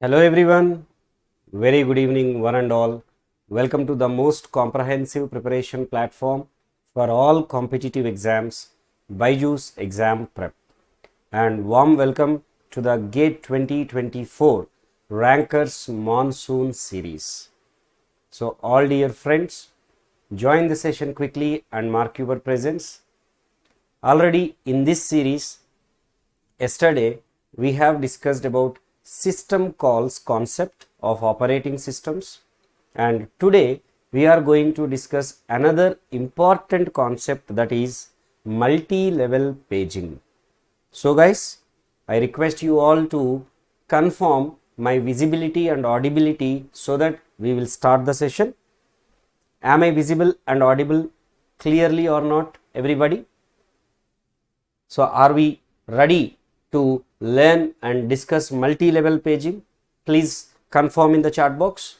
Hello everyone, very good evening one and all. Welcome to the most comprehensive preparation platform for all competitive exams, BYJU'S Exam Prep, and warm welcome to the GATE 2024 Rankers Monsoon Series. So all dear friends, join the session quickly and mark your presence. Already in this series, yesterday we have discussed about system calls concept of operating systems, and today we are going to discuss another important concept, that is multi-level paging. So guys, I request you all to confirm my visibility and audibility so that we will start the session. Am I visible and audible clearly or not, everybody? So are we ready to learn and discuss multi-level paging? Please confirm in the chat box.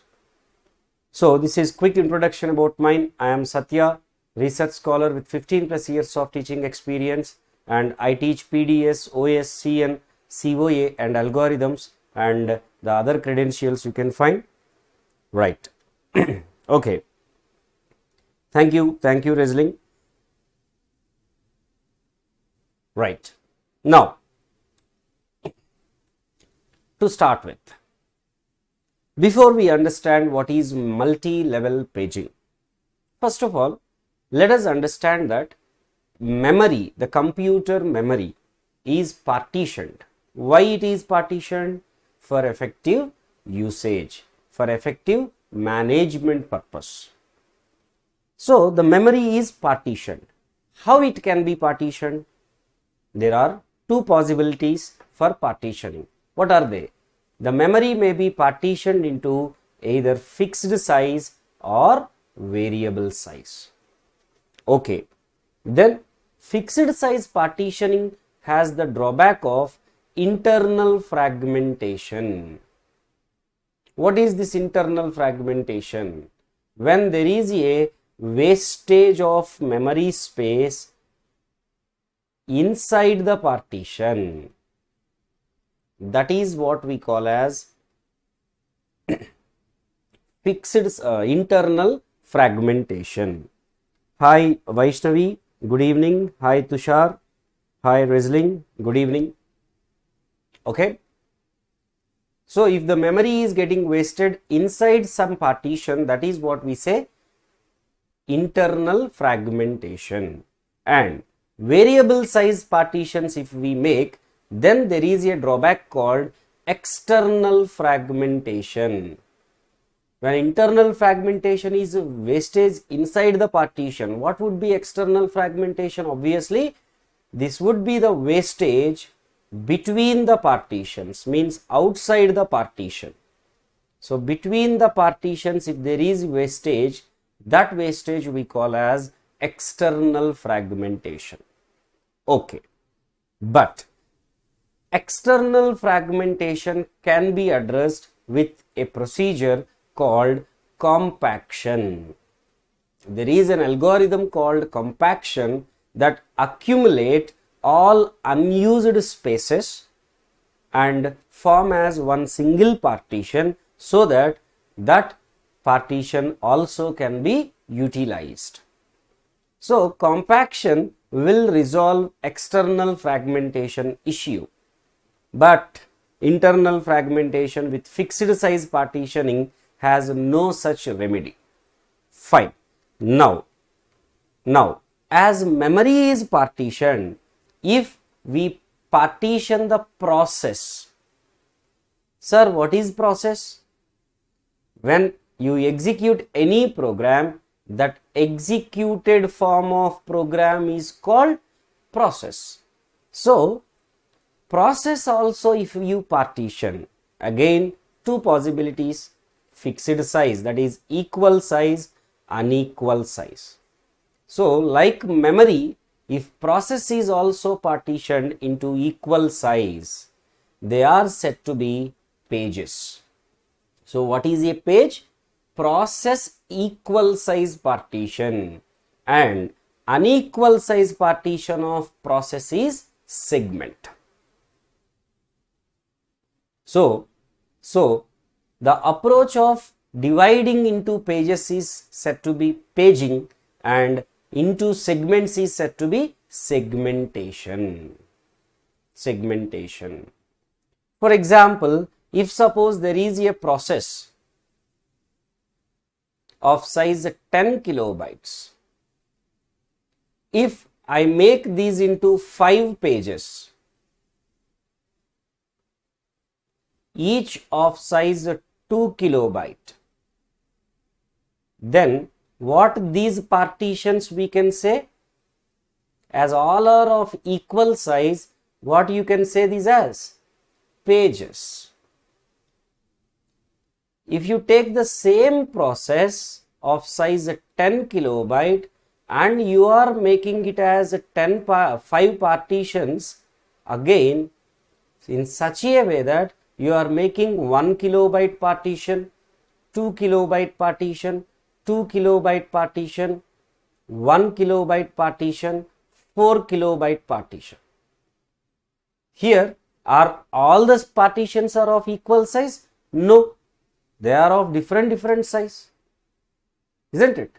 So this is quick introduction about mine. I am Satya, research scholar with 15 plus years of teaching experience, and I teach PDS, OS, CN, COA and algorithms, and the other credentials you can find. Right. Okay. Thank you wrestling. Right. Now, to start with, before we understand what is multi-level paging, first of all, let us understand that memory, the computer memory, is partitioned. Why it is partitioned? For effective usage, for effective management purpose. So the memory is partitioned. How it can be partitioned? There are two possibilities for partitioning. What are they? The memory may be partitioned into either fixed size or variable size. Okay. Then fixed size partitioning has the drawback of internal fragmentation. What is this internal fragmentation? When there is a wastage of memory space inside the partition, that is what we call as fixed internal fragmentation. Hi Vaishnavi, good evening. Hi Tushar, hi wrestling, good evening. Okay. So if the memory is getting wasted inside some partition, that is what we say internal fragmentation. And variable size partitions if we make, then there is a drawback called external fragmentation. When internal fragmentation is wastage inside the partition, what would be external fragmentation? Obviously, this would be the wastage between the partitions, means outside the partition. So between the partitions, if there is wastage, that wastage we call as external fragmentation. Okay, but external fragmentation can be addressed with a procedure called compaction. There is an algorithm called compaction that accumulate all unused spaces and form as one single partition, so that that partition also can be utilized. So compaction will resolve external fragmentation issue, but internal fragmentation with fixed size partitioning has no such remedy. Fine. Now as memory is partitioned, if we partition the process, sir, what is process? When you execute any program, that executed form of program is called process. So process also, if you partition, again two possibilities: fixed size, that is equal size, unequal size. So like memory, if process is also partitioned into equal size, they are said to be pages. So what is a page? Process equal size partition, and unequal size partition of process is segment. So So the approach of dividing into pages is said to be paging and into segments is said to be segmentation. Segmentation. For example, if suppose there is a process of size 10 kilobytes, if I make these into 5 pages, each of size 2 kilobyte, then what these partitions we can say, as all are of equal size, what you can say these as pages. If you take the same process of size 10 kilobyte and you are making it as 5 partitions, again in such a way that you are making 1 kilobyte partition, 2 kilobyte partition, 2 kilobyte partition, 1 kilobyte partition, 4 kilobyte partition. Here, are all the partitions are of equal size? No, they are of different size, isn't it?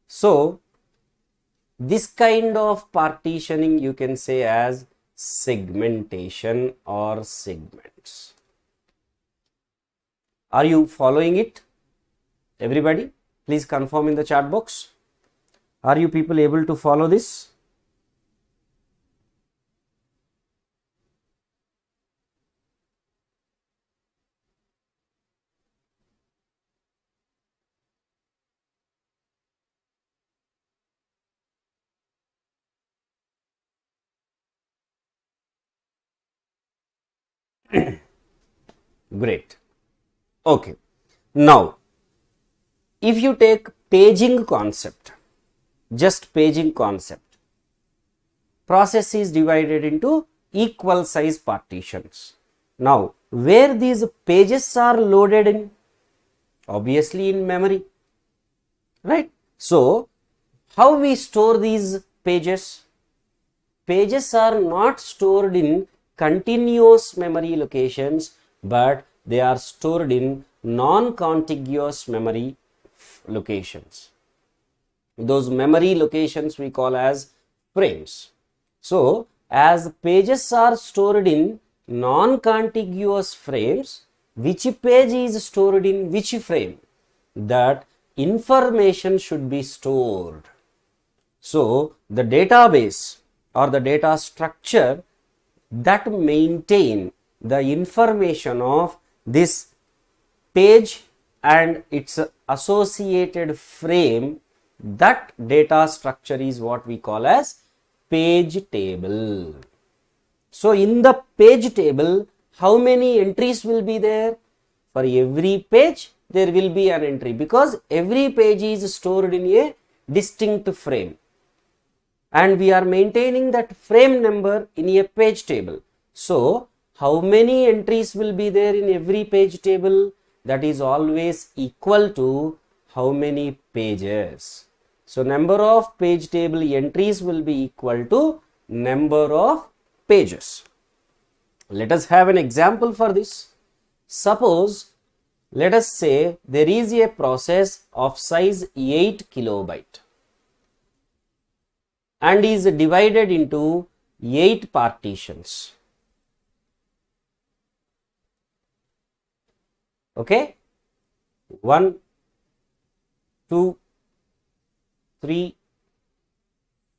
So this kind of partitioning you can say as segmentation or segments. Are you following it? Everybody, please confirm in the chat box. Are you people able to follow this? Great. Okay. Now, if you take paging concept, just paging concept, process is divided into equal size partitions. Now, where these pages are loaded in? Obviously in memory, right? So, how we store these pages? Pages are not stored in continuous memory locations, but they are stored in non-contiguous memory locations. Those memory locations we call as frames. So, as pages are stored in non-contiguous frames, which page is stored in which frame? That information should be stored. So, the database or the data structure that maintain the information of this page and its associated frame, that data structure is what we call as page table. So, in the page table, how many entries will be there? For every page, there will be an entry because every page is stored in a distinct frame. And we are maintaining that frame number in a page table. So, how many entries will be there in every page table? That is always equal to how many pages. So, number of page table entries will be equal to number of pages. Let us have an example for this. Suppose, let us say there is a process of size 8 kilobyte and is divided into 8 partitions. Okay, 1, 2, 3,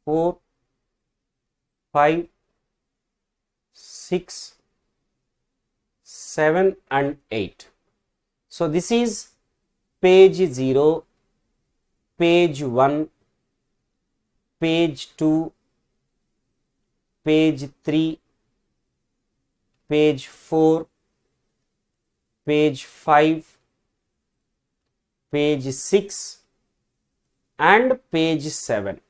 4, 5, 6, 7 and 8. So, this is page 0, page 1, page 2, page 3, page 4, page 5, page 6 and page 7.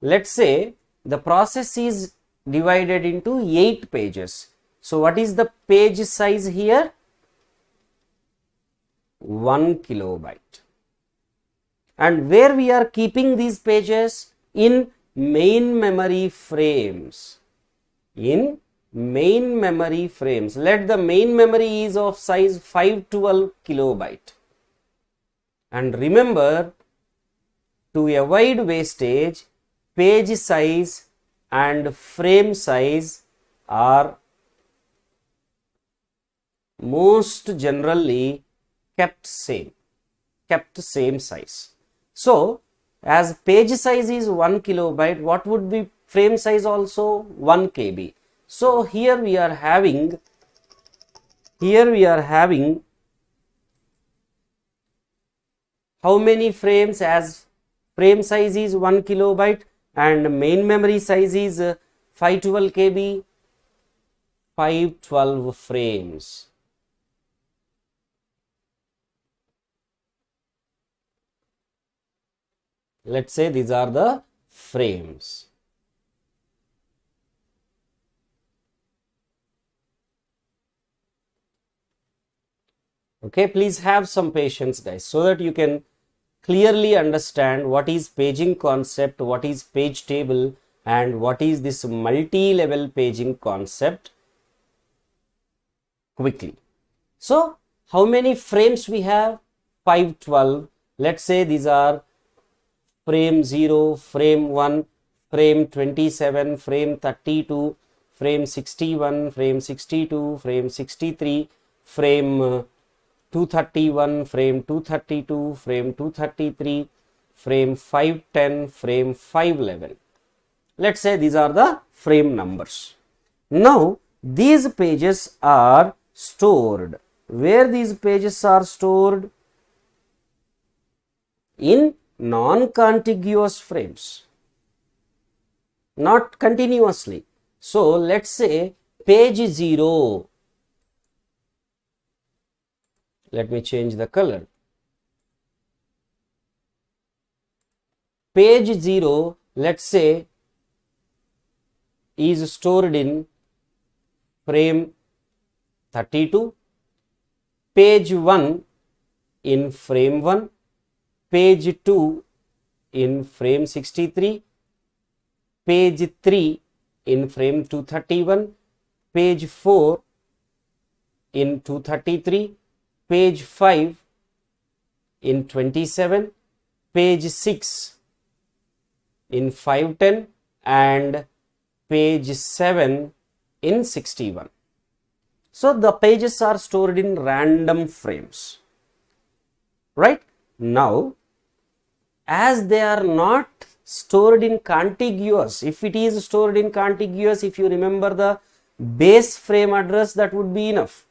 Let's say the process is divided into 8 pages. So, what is the page size here? 1 kilobyte. And where we are keeping these pages? In main memory frames. In main memory frames. Let the main memory is of size 512 kilobyte. And remember, to avoid wastage, page size and frame size are most generally kept same size. So as page size is 1 kilobyte, what would be frame size also? 1 KB. So here we are having how many frames? As frame size is 1 kilobyte and main memory size is 512 KB, 512 frames. Let's say these are the frames. Okay, please have some patience, guys, so that you can clearly understand what is paging concept, what is page table, and what is this multi-level paging concept quickly. So how many frames we have? 512. Let's say these are frame 0, frame 1, frame 27, frame 32, frame 61, frame 62, frame 63, frame 231, frame 232, frame 233, frame 510, frame 511. Let's say these are the frame numbers. Now these pages are stored. Where these pages are stored? In non-contiguous frames, not continuously. So let's say page 0. Let me change the color. Page 0, let's say, is stored in frame 32, page 1 in frame 1, page 2 in frame 63, page 3 in frame 231, page 4 in 233, page 5 in 27, page 6 in 510 and page 7 in 61. So the pages are stored in random frames, right? Now, as they are not stored in contiguous, if it is stored in contiguous, if you remember the base frame address, that would be enough.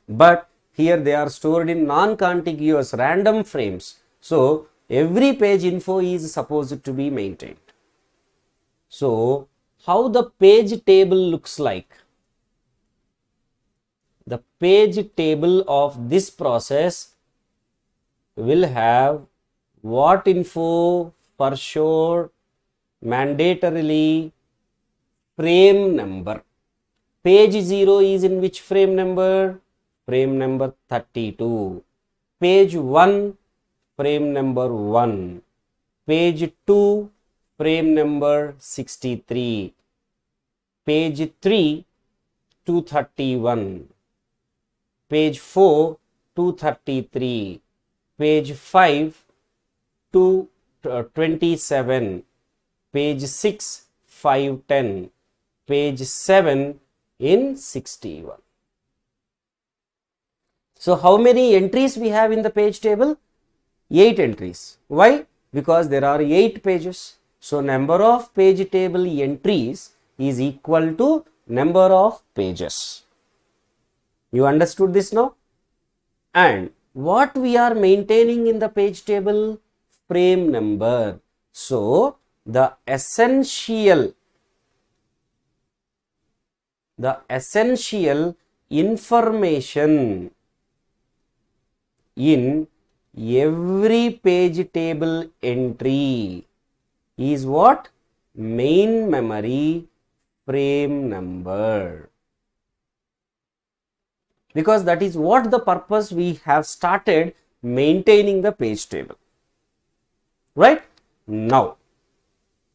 But here they are stored in non-contiguous random frames. So every page info is supposed to be maintained. So how the page table looks like? The page table of this process will have what info? For sure, mandatorily frame number. Page 0 is in which frame number? Frame number 32. Page 1, frame number 1. Page 2, frame number 63. Page 3, 231. Page 4, 233. Page 5, 227. Page 6, 510. Page 7 in 61. So how many entries we have in the page table? 8 entries. Why? Because there are 8 pages. So number of page table entries is equal to number of pages. You understood this now? And what we are maintaining in the page table? Frame number. So the essential information in every page table entry is what? Main memory frame number. Because that is what the purpose we have started maintaining the page table. Right? Now,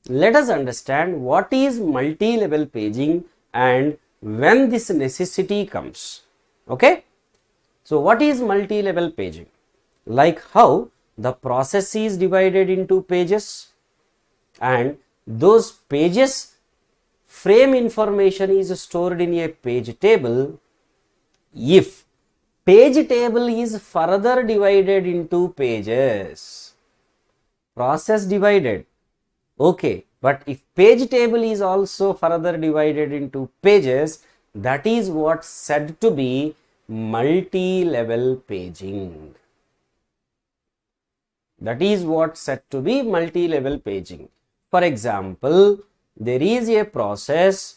let us understand what is multi-level paging and when this necessity comes. Okay, so what is multi-level paging? Like how the process is divided into pages, and those pages frame information is stored in a page table. If page table is further divided into pages, process divided, okay, but if page table is also further divided into pages, that is what's said to be multi-level paging. That is what's said to be multi-level paging. For example, there is a process,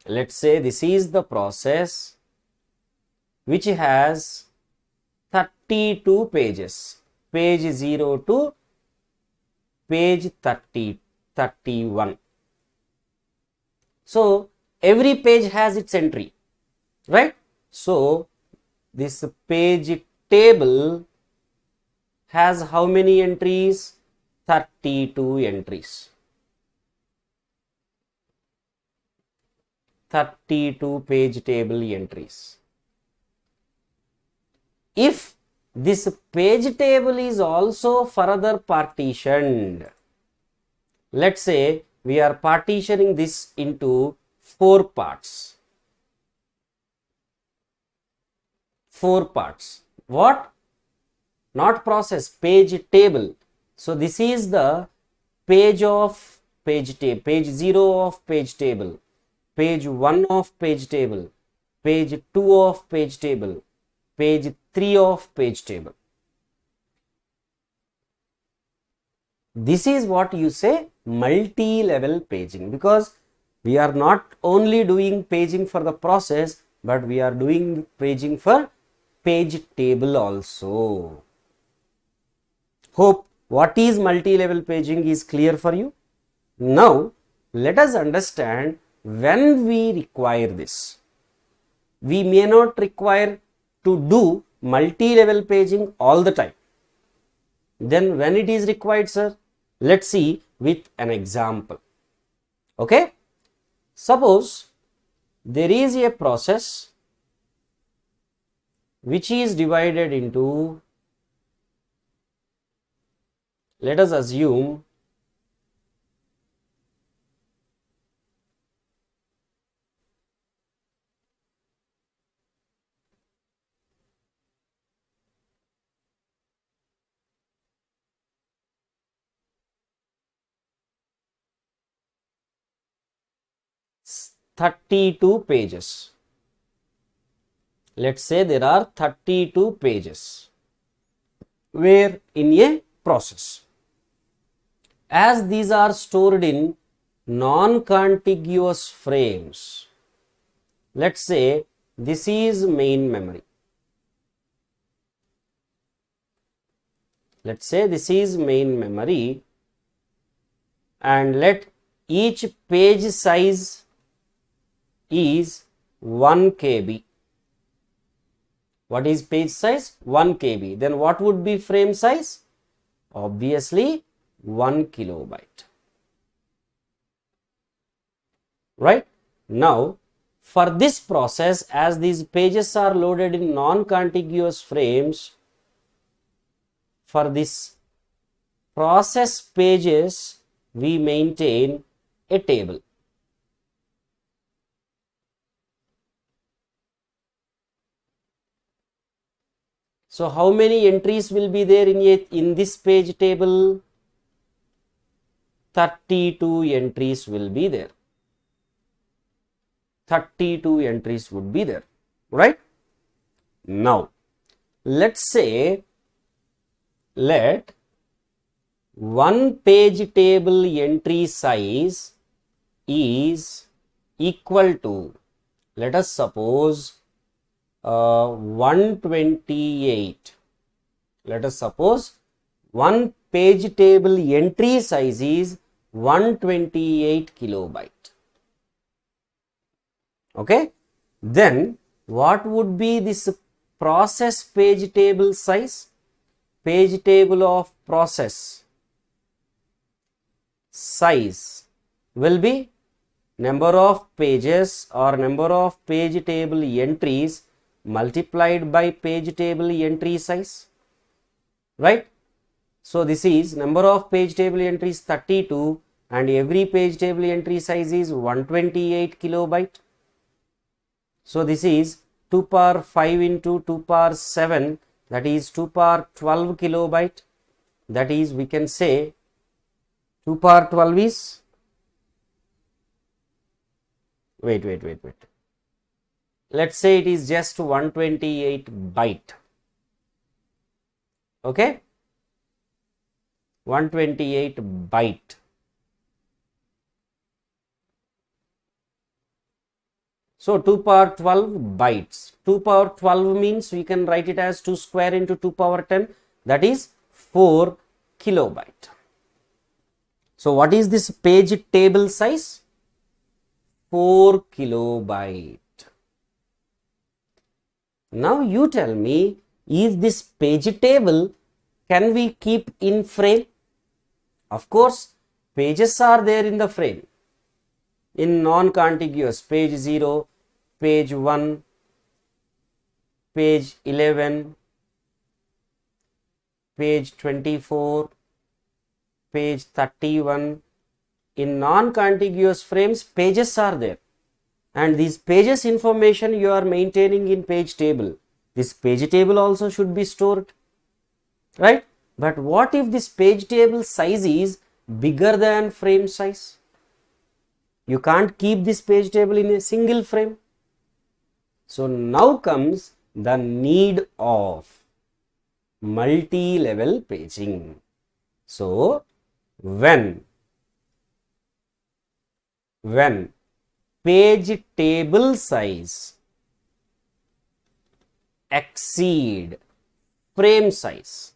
let's say this is the process which has 32 pages, page 0 to page 31. So every page has its entry, right? So this page table has how many entries? 32 entries. 32 page table entries. If this page table is also further partitioned, let's say we are partitioning this into 4 parts. 4 parts. What? Not process, page table. So this is the page of page table, page 0 of page table, page 1 of page table, page 2 of page table, page 3 of page table. This is what you say multi-level paging, because we are not only doing paging for the process, but we are doing paging for page table also. Hope what is multi-level paging is clear for you. Now let us understand when we require this. We may not require to do multi-level paging all the time. Then when it is required, sir? Let's see with an example. Okay, suppose there is a process which is divided into, let us assume (32 pages). Let's say there are 32 pages where in a process. As these are stored in non-contiguous frames, let's say this is main memory. Let's say this is main memory, and let each page size is 1 KB. What is page size? 1 KB. Then what would be frame size? Obviously 1 kilobyte. Right? Now, for this process, as these pages are loaded in non-contiguous frames, for this process pages, we maintain a table. So how many entries will be there in this page table? 32 entries will be there. 32 entries would be there, right? Now, let's say, let one page table entry size is equal to, let us suppose 128. Let us suppose one page table entry size is 128 kilobyte. Okay, then what would be this process page table size? Page table of process size will be number of pages or number of page table entries multiplied by page table entry size, right? So this is number of page table entries 32 and every page table entry size is 128 kilobyte. So this is 2 power 5 into 2 power 7, that is 2 power 12 kilobyte. That is, we can say 2 power 12 is, wait. Let's say it is just 128 byte. Okay, 128 byte. So 2 power 12 bytes. 2 power 12 means we can write it as 2 square into 2 power 10, that is 4 kilobyte. So what is this page table size? 4 kilobyte. Now you tell me, is this page table, can we keep in frame? Of course, pages are there in the frame. In non-contiguous, page 0, page 1, page 11, page 24, page 31. In non-contiguous frames, pages are there. And these pages information you are maintaining in page table. This page table also should be stored, right? But what if this page table size is bigger than frame size? You can't keep this page table in a single frame. So now comes the need of multi-level paging. So when page table size exceed frame size,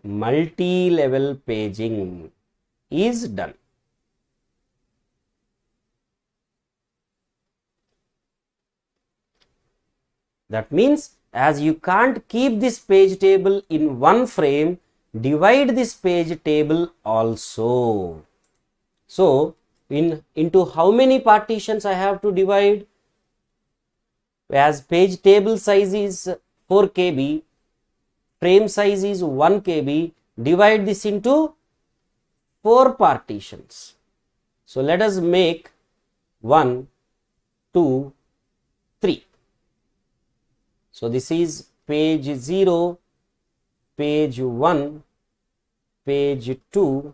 multi-level paging is done. That means, as you can't keep this page table in one frame, divide this page table also. So into how many partitions I have to divide? As page table size is 4 KB, frame size is 1 KB, divide this into 4 partitions. So let us make 1, 2, 3. So this is page 0, page 1, page 2,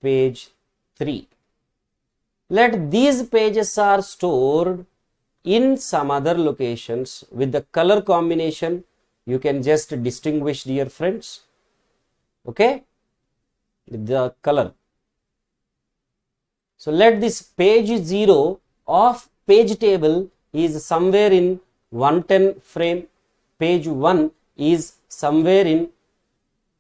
page 3. Let these pages are stored in some other locations with the color combination. You can just distinguish, dear friends, okay, with the color. So let this page 0 of page table is somewhere in 110 frame, page 1 is somewhere in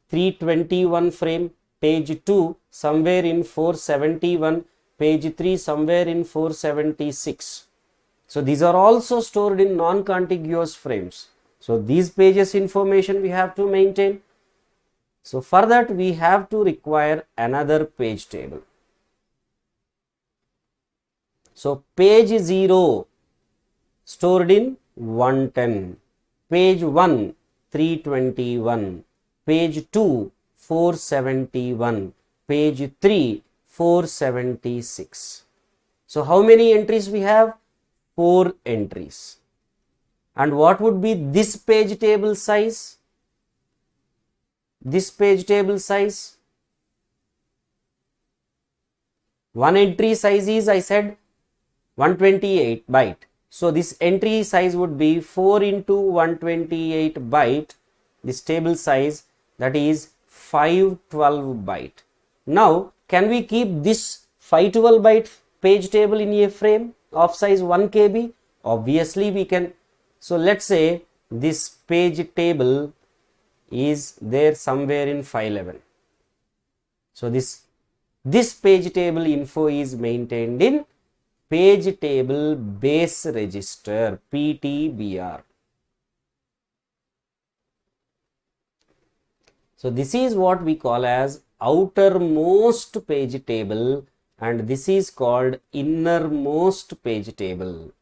321 frame, page 2 somewhere in 471, page 3 somewhere in 476. So these are also stored in non-contiguous frames. So these pages information we have to maintain. So for that we have to require another page table. So page 0 stored in 110, page 1 321, page 2 471, page 3 476. So how many entries we have? 4 entries. And what would be this page table size? This page table size, one entry size is, I said, 128 byte. So this entry size would be 4 into 128 byte, this table size, that is 512 byte. Now can we keep this 512 byte page table in a frame of size 1 KB? Obviously we can. So let's say this page table is there somewhere in 511. So this page table info is maintained in page table base register, PTBR. So this is what we call as outermost page table and this is called innermost page table.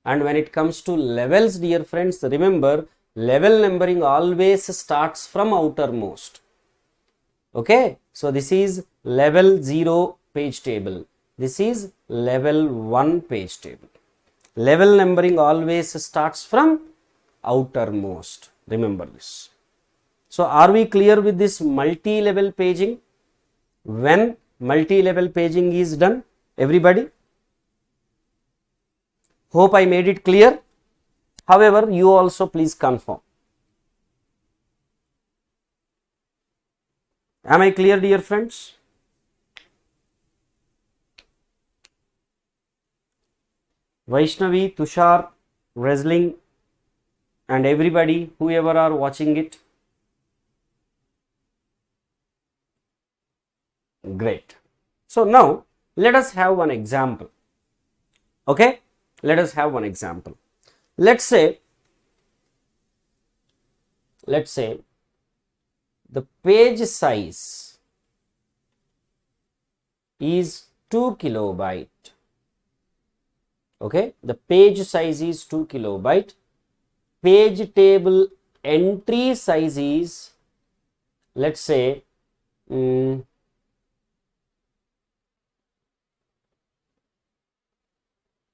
And when it comes to levels, dear friends, remember level numbering always starts from outermost. Okay, so this is level 0 page table. This is level 1 page table. Level numbering always starts from outermost. Remember this. So are we clear with this multi-level paging? When multi-level paging is done, everybody? Hope I made it clear. However, you also please confirm. Am I clear, dear friends? Vaishnavi, Tushar, Wrestling, and everybody, whoever are watching it. Great. So now let us have one example. Okay, let us have one example. Let's say the page size is 2 kilobyte. Okay, the page size is 2 kilobyte. Page table entry size is, let's say,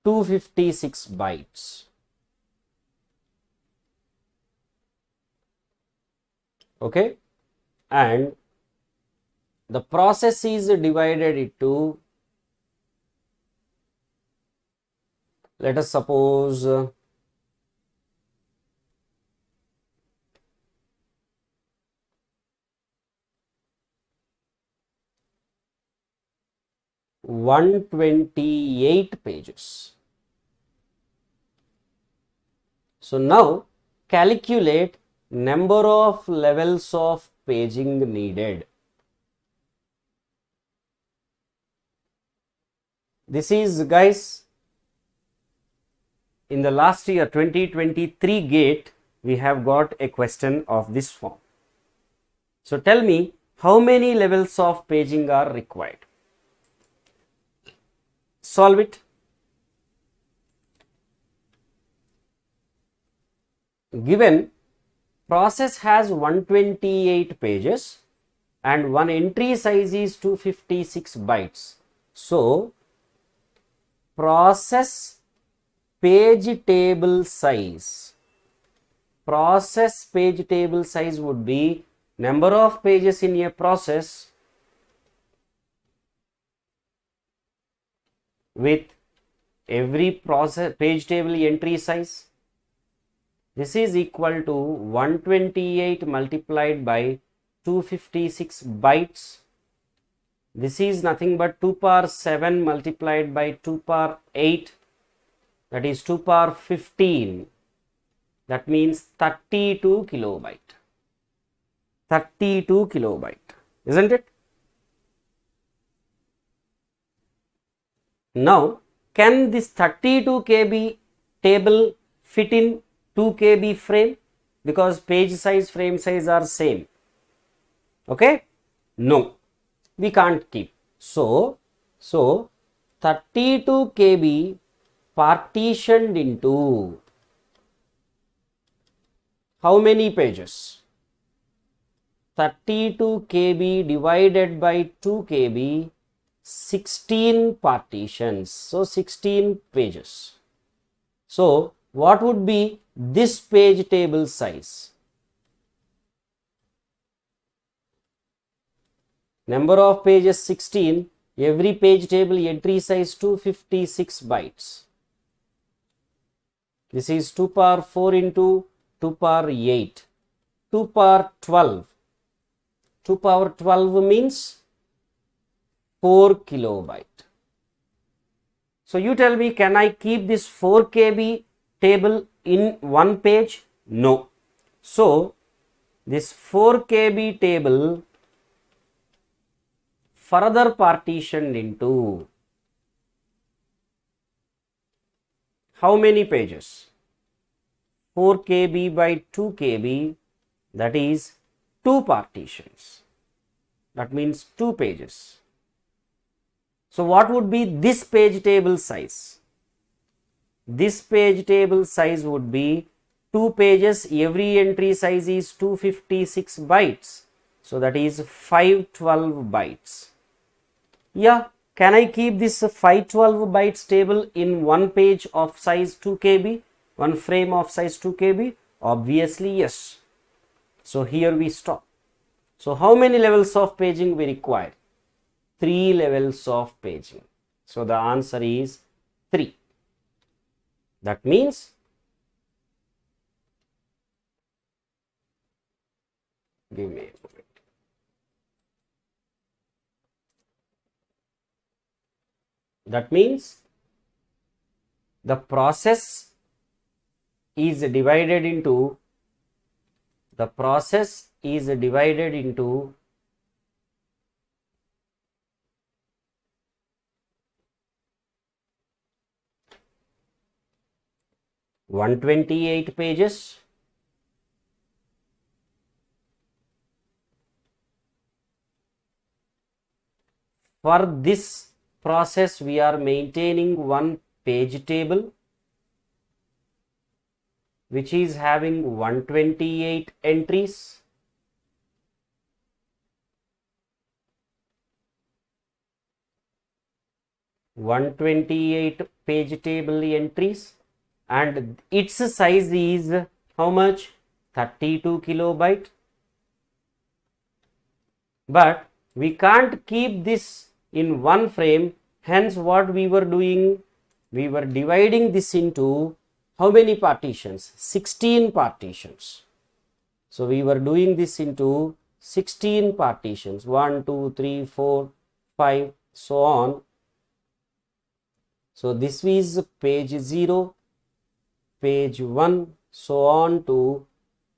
256 bytes. Okay, and the process is divided into, let us suppose, 128 pages. So now calculate number of levels of paging needed. This is, guys, in the last year 2023 GATE, we have got a question of this form. So tell me how many levels of paging are required. Solve it. Given process has 128 pages and one entry size is 256 bytes. So process page table size would be number of pages in a process with every process page table entry size. This is equal to 128 multiplied by 256 bytes. This is nothing but 2 power 7 multiplied by 2 power 8, that is 2 power 15. That means 32 kilobyte. 32 kilobyte, isn't it? Now, can this 32 KB table fit in 2 KB frame? Because page size, frame size are same. Okay? No, we can't keep. So 32 KB partitioned into how many pages? 32 KB divided by 2 KB, 16 partitions. So 16 pages. So what would be this page table size? Number of pages 16, every page table entry size 256 bytes. This is 2 power 4 into 2 power 8, 2 power 12. 2 power 12 means 4 kilobyte. So you tell me, can I keep this 4 KB table in one page? No. So this 4 KB table further partitioned into how many pages? 4 KB by 2 KB, that is 2 partitions. That means 2 pages. So what would be this page table size? This page table size would be 2 pages. Every entry size is 256 bytes. So that is 512 bytes. Yeah, can I keep this 512 bytes table in one page of size 2 KB? One frame of size 2 KB? Obviously yes. So here we stop. So how many levels of paging we require? 3 levels of paging. So the answer is 3. That means give me a moment. That means the process is divided into 128 pages. For this process, we are maintaining one page table which is having 128 entries. Page table entries, and its size is how much? 32 kilobyte. But we can't keep this in one frame. Hence what we were doing, we were dividing this into how many partitions? 16 partitions. So we were doing this into 16 partitions, 1 2 3 4 5 so on. So this is page 0, page 1, so on to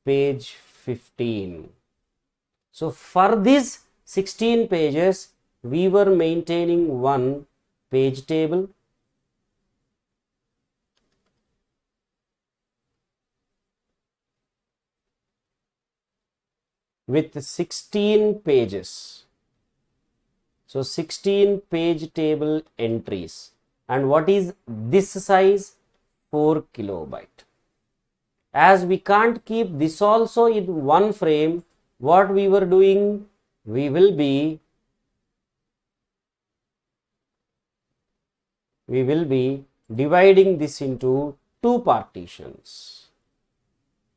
page 15. So for these 16 pages, we were maintaining one page table with 16 pages. So 16 page table entries. And what is this size? 4 kilobyte. As we can't keep this also in one frame, what we were doing, we will be dividing this into 2 partitions.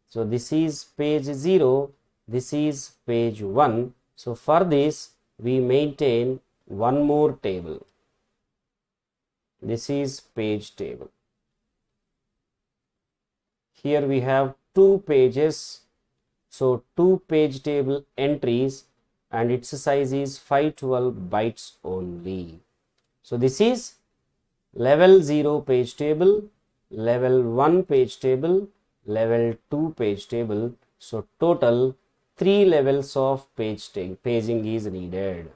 So this is page 0, this is page 1. So for this we maintain one more table. This is page table. Here we have 2 pages. So 2 page table entries, and its size is 512 bytes only. So this is level 0 page table, level 1 page table, level 2 page table. So total 3 levels of paging is needed.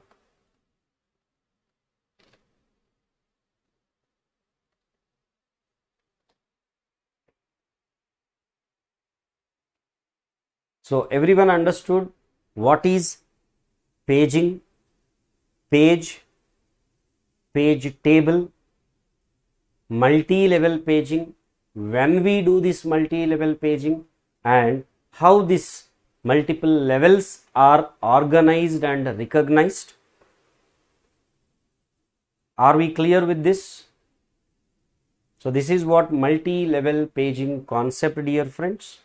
So everyone understood what is paging, page table, multi-level paging, when we do this multi-level paging, and how this multiple levels are organized and recognized. Are we clear with this? So this is what multi-level paging concept, dear friends,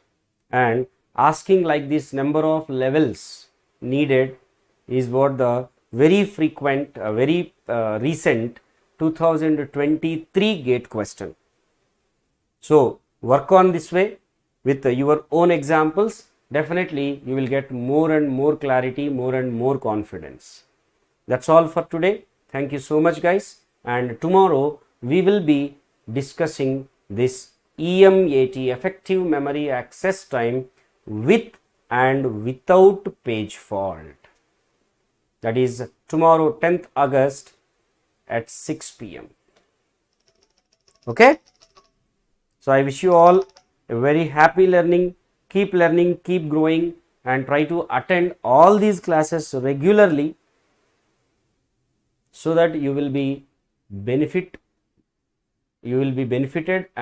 and asking like this number of levels needed is what the very frequent, very recent 2023 GATE question. So work on this way with your own examples. Definitely you will get more and more clarity, more and more confidence. That's all for today. Thank you so much, guys. And tomorrow we will be discussing this EMAT, effective memory access time, with and without page fault. That is tomorrow, 10th August at 6 p.m. Okay. So I wish you all a very happy learning. Keep learning, keep growing, and try to attend all these classes regularly so that you will be benefited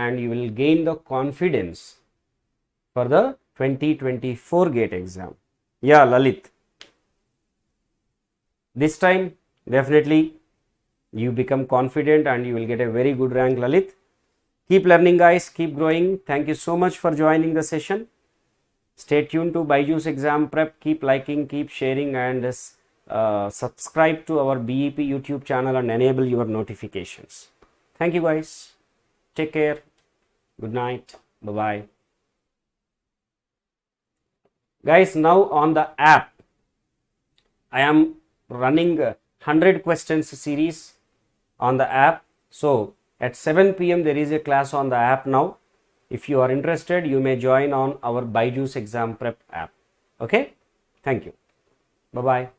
and you will gain the confidence for the 2024 GATE exam. Yeah, Lalit. This time definitely you become confident and you will get a very good rank, Lalit. Keep learning, guys. Keep growing. Thank you so much for joining the session. Stay tuned to BYJU'S exam prep. Keep liking, keep sharing, and subscribe to our BEP YouTube channel and enable your notifications. Thank you, guys. Take care. Good night. Bye-bye. Guys, now on the app, I am running 100 questions series on the app. So at 7 p.m. there is a class on the app now. If you are interested, you may join on our BYJU'S exam prep app. Okay. Thank you. Bye-bye.